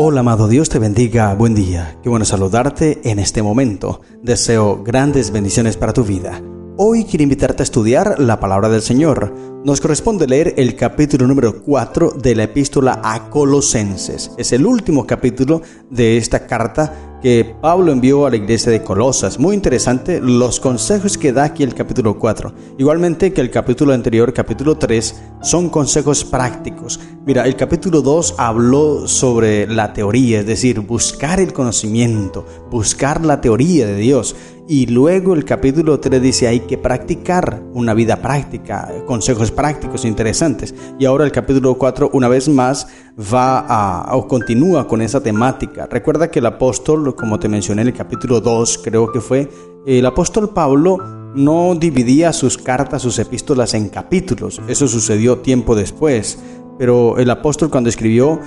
Hola amado, Dios te bendiga, buen día. Qué bueno saludarte en este momento. Deseo grandes bendiciones para tu vida. Hoy quiero invitarte a estudiar la palabra del Señor. Nos corresponde leer el capítulo número 4 de la epístola a Colosenses. Es el último capítulo de esta carta que Pablo envió a la iglesia de Colosas. Muy interesante los consejos que da aquí el capítulo 4. Igualmente que el capítulo anterior, capítulo 3, son consejos prácticos. Mira, el capítulo 2 habló sobre la teoría, es decir, buscar el conocimiento, buscar la teoría de Dios. Y luego el capítulo 3 dice hay que practicar una vida práctica, consejos prácticos interesantes. Y ahora el capítulo 4 una vez más continúa con esa temática. Recuerda que el apóstol, como te mencioné en el capítulo 2, creo que fue, el apóstol Pablo no dividía sus cartas, sus epístolas en capítulos. Eso sucedió tiempo después. Pero el apóstol cuando escribió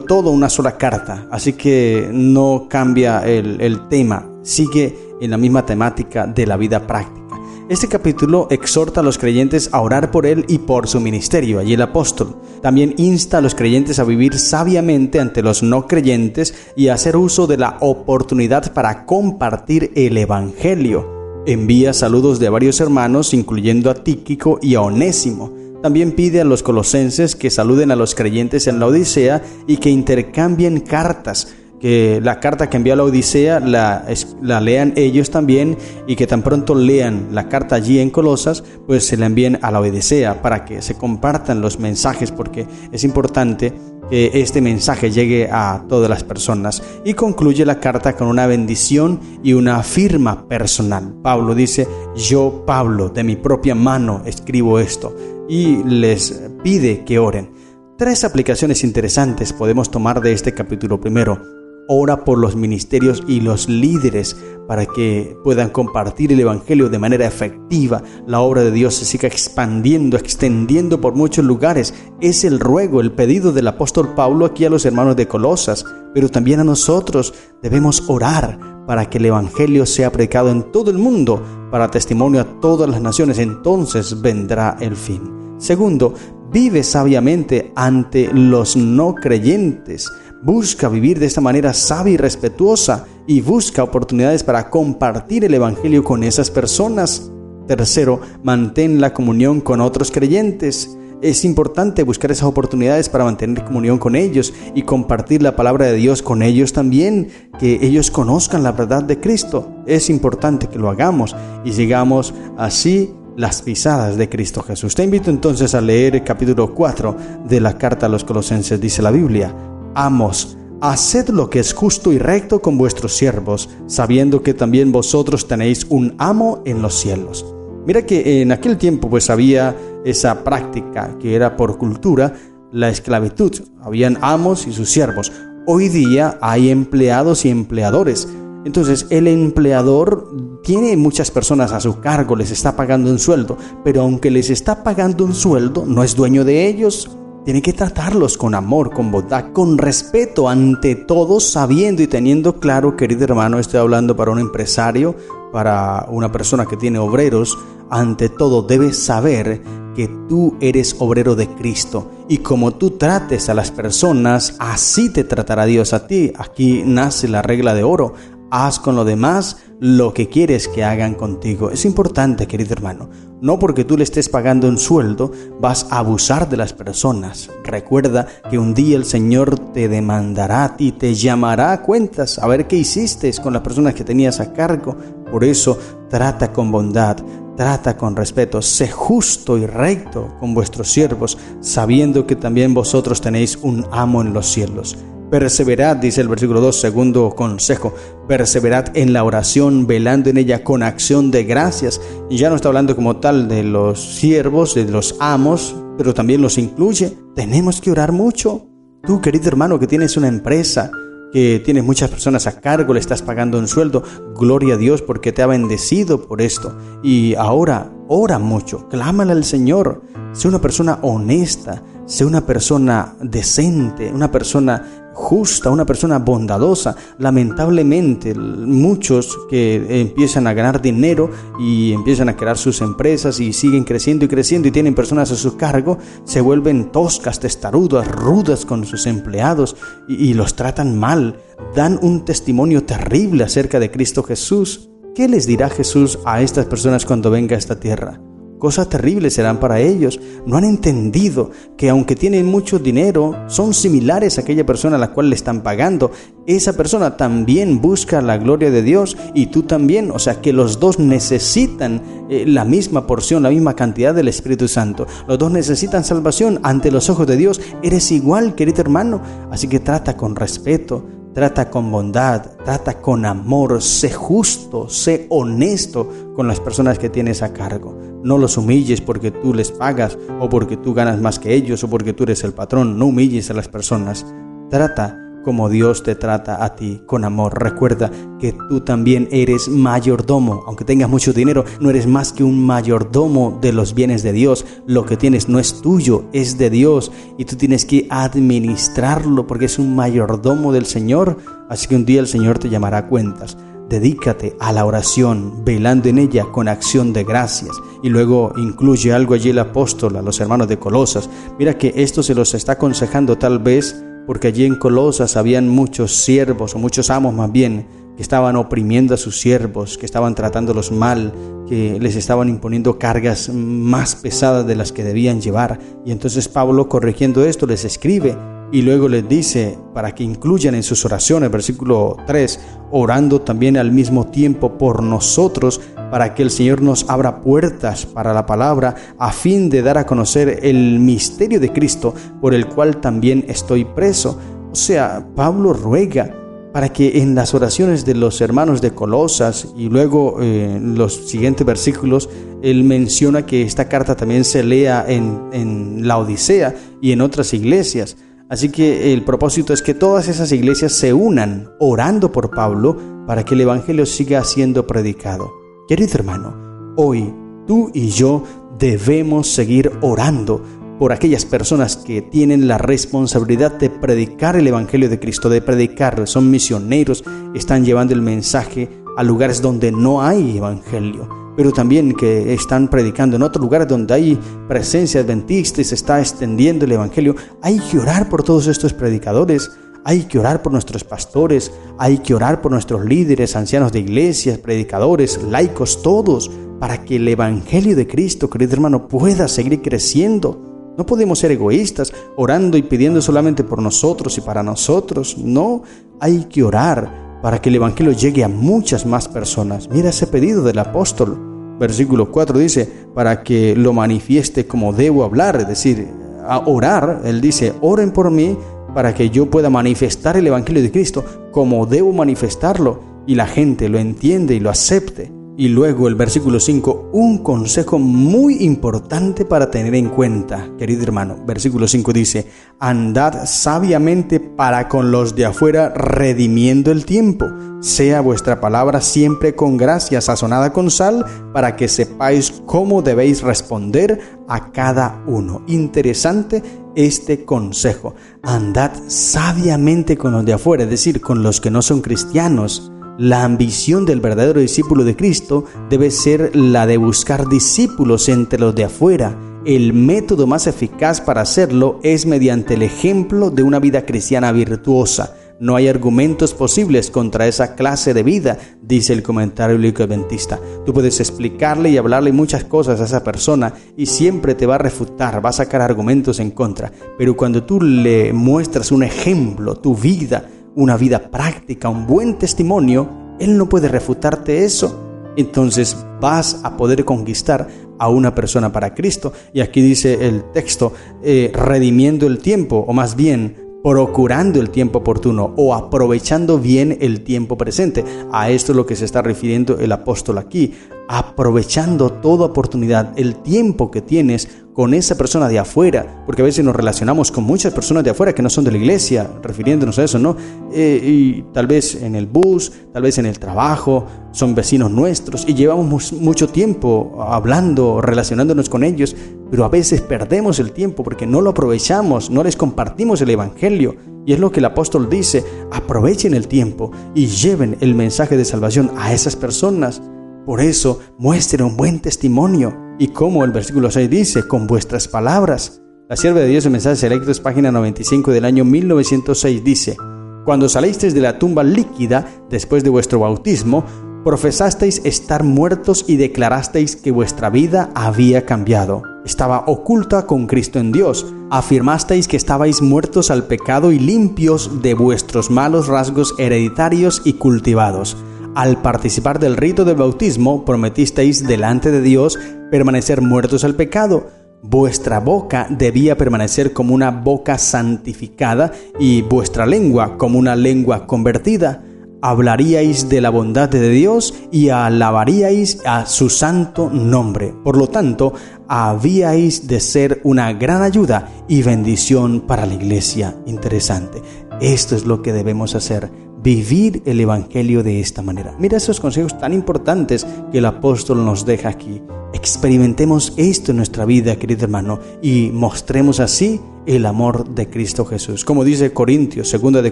toda una sola carta. Así que no cambia el tema, sigue en la misma temática de la vida práctica. Este capítulo exhorta a los creyentes a orar por él y por su ministerio. Allí el apóstol también insta a los creyentes a vivir sabiamente ante los no creyentes y a hacer uso de la oportunidad para compartir el evangelio. Envía saludos de varios hermanos, incluyendo a Tíquico y a Onésimo. También pide a los colosenses que saluden a los creyentes en la Odisea y que intercambien cartas, que la carta que envió a la Odisea la lean ellos también y que tan pronto lean la carta allí en Colosas, pues se la envíen a la Odisea para que se compartan los mensajes, porque es importante que este mensaje llegue a todas las personas. Y concluye la carta con una bendición y una firma personal. Pablo dice: yo, Pablo, de mi propia mano escribo esto, y les pide que oren. 3 aplicaciones interesantes podemos tomar de este capítulo. Primero, ora por los ministerios y los líderes para que puedan compartir el evangelio de manera efectiva. La obra de Dios se siga extendiendo por muchos lugares. Es el ruego, el pedido del apóstol Pablo aquí a los hermanos de Colosas, pero también a nosotros debemos orar para que el evangelio sea predicado en todo el mundo, para testimonio a todas las naciones. Entonces vendrá el fin. Segundo, vive sabiamente ante los no creyentes. Busca vivir de esta manera sabia y respetuosa y busca oportunidades para compartir el evangelio con esas personas. Tercero, mantén la comunión con otros creyentes. Es importante buscar esas oportunidades para mantener comunión con ellos y compartir la palabra de Dios con ellos también, que ellos conozcan la verdad de Cristo. Es importante que lo hagamos y sigamos así las pisadas de Cristo Jesús. Te invito entonces a leer el capítulo 4 de la carta a los Colosenses. Dice la Biblia: Amos, haced lo que es justo y recto con vuestros siervos, sabiendo que también vosotros tenéis un amo en los cielos. Mira que en aquel tiempo pues había esa práctica que era por cultura, la esclavitud. Habían amos y sus siervos. Hoy día hay empleados y empleadores. Entonces el empleador tiene muchas personas a su cargo, les está pagando un sueldo, pero aunque les está pagando un sueldo, no es dueño de ellos. Tiene que tratarlos con amor, con bondad, con respeto ante todos, sabiendo y teniendo claro, querido hermano, estoy hablando para un empresario, para una persona que tiene obreros. Ante todo debes saber que tú eres obrero de Cristo y como tú trates a las personas, así te tratará Dios a ti. Aquí nace la regla de oro: haz con los demás lo que quieres que hagan contigo. Es importante, querido hermano. No porque tú le estés pagando un sueldo vas a abusar de las personas. Recuerda que un día el Señor te demandará a ti, te llamará a cuentas a ver qué hiciste con las personas que tenías a cargo. Por eso trata con bondad, trata con respeto, sé justo y recto con vuestros siervos, sabiendo que también vosotros tenéis un amo en los cielos. Perseverad, dice el versículo 2, segundo consejo, perseverad en la oración, velando en ella con acción de gracias. Y ya no está hablando como tal de los siervos, de los amos, pero también los incluye. Tenemos que orar mucho. Tú, querido hermano, que tienes una empresa, que tienes muchas personas a cargo, le estás pagando un sueldo, gloria a Dios porque te ha bendecido por esto. Y ahora, ora mucho, clámale al Señor, sé una persona honesta, sé una persona decente, una persona justa, una persona bondadosa. Lamentablemente, muchos que empiezan a ganar dinero y empiezan a crear sus empresas y siguen creciendo y creciendo y tienen personas a su cargo, se vuelven toscas, testarudas, rudas con sus empleados y los tratan mal. Dan un testimonio terrible acerca de Cristo Jesús. ¿Qué les dirá Jesús a estas personas cuando venga a esta tierra? Cosas terribles serán para ellos. No han entendido que aunque tienen mucho dinero, son similares a aquella persona a la cual le están pagando. Esa persona también busca la gloria de Dios y tú también. O sea que los dos necesitan la misma porción, la misma cantidad del Espíritu Santo. Los dos necesitan salvación. Ante los ojos de Dios eres igual, querido hermano. Así que trata con respeto. Trata con bondad, trata con amor, sé justo, sé honesto con las personas que tienes a cargo. No los humilles porque tú les pagas o porque tú ganas más que ellos o porque tú eres el patrón. No humilles a las personas. Trata como Dios te trata a ti, con amor. Recuerda que tú también eres mayordomo. Aunque tengas mucho dinero, no eres más que un mayordomo de los bienes de Dios. Lo que tienes no es tuyo, es de Dios. Y tú tienes que administrarlo porque es un mayordomo del Señor. Así que un día el Señor te llamará a cuentas. Dedícate a la oración, velando en ella con acción de gracias. Y luego incluye algo allí el apóstol a los hermanos de Colosas. Mira que esto se los está aconsejando tal vez porque allí en Colosas habían muchos siervos, o muchos amos más bien, que estaban oprimiendo a sus siervos, que estaban tratándolos mal, que les estaban imponiendo cargas más pesadas de las que debían llevar. Y entonces Pablo, corrigiendo esto, les escribe y luego les dice para que incluyan en sus oraciones, versículo 3, orando también al mismo tiempo por nosotros, para que el Señor nos abra puertas para la palabra, a fin de dar a conocer el misterio de Cristo, por el cual también estoy preso. O sea, Pablo ruega para que en las oraciones de los hermanos de Colosas y luego en los siguientes versículos, él menciona que esta carta también se lea en la Odisea y en otras iglesias. Así que el propósito es que todas esas iglesias se unan orando por Pablo para que el evangelio siga siendo predicado. Querido hermano, hoy tú y yo debemos seguir orando por aquellas personas que tienen la responsabilidad de predicar el evangelio de Cristo, de predicar, son misioneros, están llevando el mensaje a lugares donde no hay evangelio, pero también que están predicando en otros lugares donde hay presencia adventista y se está extendiendo el evangelio. Hay que orar por todos estos predicadores. Hay que orar por nuestros pastores, hay que orar por nuestros líderes, ancianos de iglesias, predicadores, laicos, todos, para que el evangelio de Cristo, querido hermano, pueda seguir creciendo. No podemos ser egoístas, orando y pidiendo solamente por nosotros y para nosotros. No, hay que orar para que el evangelio llegue a muchas más personas. Mira ese pedido del apóstol. Versículo 4 dice, para que lo manifieste como debo hablar, es decir, a orar. Él dice, oren por mí, para que yo pueda manifestar el evangelio de Cristo como debo manifestarlo y la gente lo entiende y lo acepte. Y luego el versículo 5, un consejo muy importante para tener en cuenta, querido hermano. Versículo 5 dice, andad sabiamente para con los de afuera, redimiendo el tiempo. Sea vuestra palabra siempre con gracia, sazonada con sal, para que sepáis cómo debéis responder a cada uno. Interesante este consejo. Andad sabiamente con los de afuera, es decir, con los que no son cristianos. La ambición del verdadero discípulo de Cristo debe ser la de buscar discípulos entre los de afuera. El método más eficaz para hacerlo es mediante el ejemplo de una vida cristiana virtuosa. No hay argumentos posibles contra esa clase de vida, dice el comentario bíblico adventista. Tú puedes explicarle y hablarle muchas cosas a esa persona y siempre te va a refutar, va a sacar argumentos en contra. Pero cuando tú le muestras un ejemplo, tu vida, una vida práctica, un buen testimonio, él no puede refutarte eso. Entonces vas a poder conquistar a una persona para Cristo. Y aquí dice el texto, redimiendo el tiempo, o más bien procurando el tiempo oportuno o aprovechando bien el tiempo presente. A esto es lo que se está refiriendo el apóstol aquí, aprovechando toda oportunidad, el tiempo que tienes con esa persona de afuera, porque a veces nos relacionamos con muchas personas de afuera que no son de la iglesia, refiriéndonos a eso, ¿no? Y tal vez en el bus, tal vez en el trabajo, son vecinos nuestros y llevamos mucho tiempo hablando, relacionándonos con ellos, pero a veces perdemos el tiempo porque no lo aprovechamos, no les compartimos el evangelio. Y es lo que el apóstol dice: aprovechen el tiempo y lleven el mensaje de salvación a esas personas. Por eso, muestren un buen testimonio. Y como el versículo 6 dice, con vuestras palabras. La Sierva de Dios en Mensajes Selectos, página 95 del año 1906 dice: cuando salisteis de la tumba líquida después de vuestro bautismo, profesasteis estar muertos y declarasteis que vuestra vida había cambiado. Estaba oculta con Cristo en Dios. Afirmasteis que estabais muertos al pecado y limpios de vuestros malos rasgos hereditarios y cultivados. Al participar del rito del bautismo, prometisteis delante de Dios permanecer muertos al pecado. Vuestra boca debía permanecer como una boca santificada y vuestra lengua como una lengua convertida. Hablaríais de la bondad de Dios y alabaríais a su santo nombre. Por lo tanto, habíais de ser una gran ayuda y bendición para la iglesia. Interesante. Esto es lo que debemos hacer. Vivir el evangelio de esta manera. Mira esos consejos tan importantes que el apóstol nos deja aquí. Experimentemos esto en nuestra vida, querido hermano, y mostremos así el amor de Cristo Jesús. Como dice Corintios, 2 de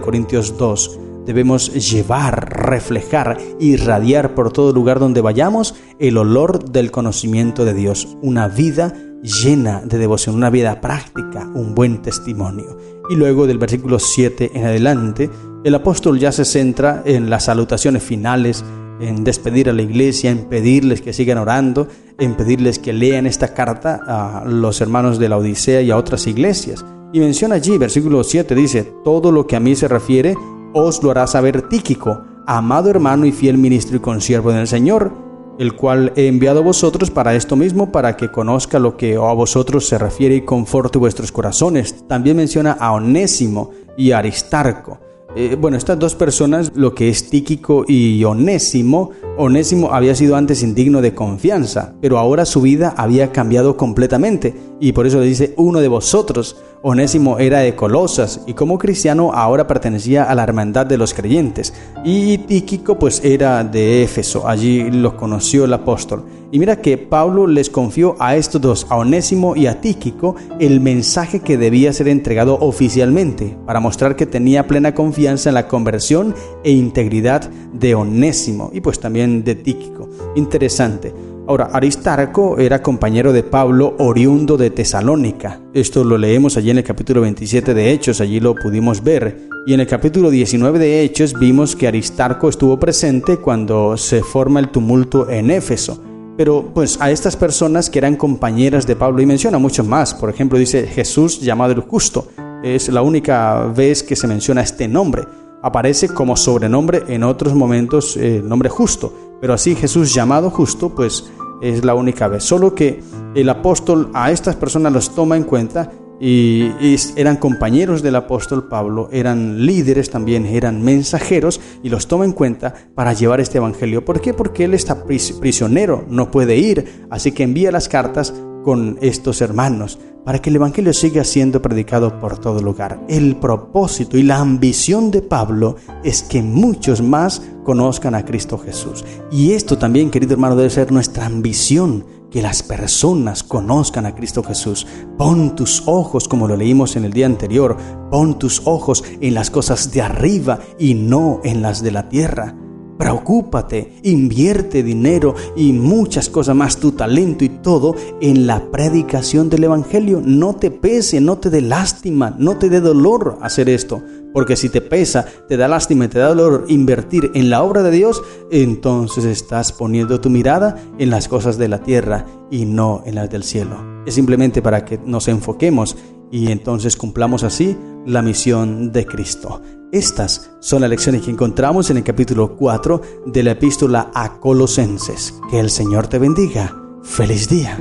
Corintios 2, debemos llevar, reflejar, irradiar por todo lugar donde vayamos el olor del conocimiento de Dios. Una vida llena de devoción, una vida práctica, un buen testimonio. Y luego del versículo 7 en adelante, el apóstol ya se centra en las salutaciones finales, en despedir a la iglesia, en pedirles que sigan orando, en pedirles que lean esta carta a los hermanos de la Odisea y a otras iglesias. Y menciona allí, versículo 7, dice: todo lo que a mí se refiere os lo hará saber Tíquico, amado hermano y fiel ministro y consiervo en el Señor, el cual he enviado a vosotros para esto mismo, para que conozca lo que a vosotros se refiere y conforte vuestros corazones. También menciona a Onésimo y a Aristarco. Estas dos personas, lo que es Tíquico y Onésimo había sido antes indigno de confianza, pero ahora su vida había cambiado completamente, y por eso le dice uno de vosotros. Onésimo era de Colosas y como cristiano ahora pertenecía a la hermandad de los creyentes, y Tíquico pues era de Éfeso, allí lo conoció el apóstol. Y mira que Pablo les confió a estos dos, a Onésimo y a Tíquico, el mensaje que debía ser entregado oficialmente, para mostrar que tenía plena confianza en la conversión e integridad de Onésimo y pues también de Tíquico. Interesante. Ahora, Aristarco era compañero de Pablo, oriundo de Tesalónica. Esto lo leemos allí en el capítulo 27 de Hechos, allí lo pudimos ver. Y en el capítulo 19 de Hechos vimos que Aristarco estuvo presente cuando se forma el tumulto en Éfeso. Pero pues a estas personas que eran compañeras de Pablo, y menciona muchos más, por ejemplo dice Jesús llamado el Justo, es la única vez que se menciona este nombre. Aparece como sobrenombre en otros momentos el nombre Justo, pero así Jesús llamado Justo pues es la única vez. Solo que el apóstol a estas personas los toma en cuenta y eran compañeros del apóstol Pablo, eran líderes también, eran mensajeros y los toma en cuenta para llevar este evangelio. ¿Por qué? Porque él está prisionero, no puede ir, así que envía las cartas con estos hermanos para que el evangelio siga siendo predicado por todo lugar. El propósito y la ambición de Pablo es que muchos más conozcan a Cristo Jesús. Y esto también, querido hermano, debe ser nuestra ambición, que las personas conozcan a Cristo Jesús. Pon tus ojos, como lo leímos en el día anterior, pon tus ojos en las cosas de arriba y no en las de la tierra. Preocúpate, invierte dinero y muchas cosas más, tu talento y todo en la predicación del evangelio. No te pese, no te dé lástima, no te dé dolor hacer esto, porque si te pesa, te da lástima y te da dolor invertir en la obra de Dios, entonces estás poniendo tu mirada en las cosas de la tierra y no en las del cielo. Es simplemente para que nos enfoquemos y entonces cumplamos así la misión de Cristo. Estas son las lecciones que encontramos en el capítulo 4 de la epístola a Colosenses. Que el Señor te bendiga. ¡Feliz día!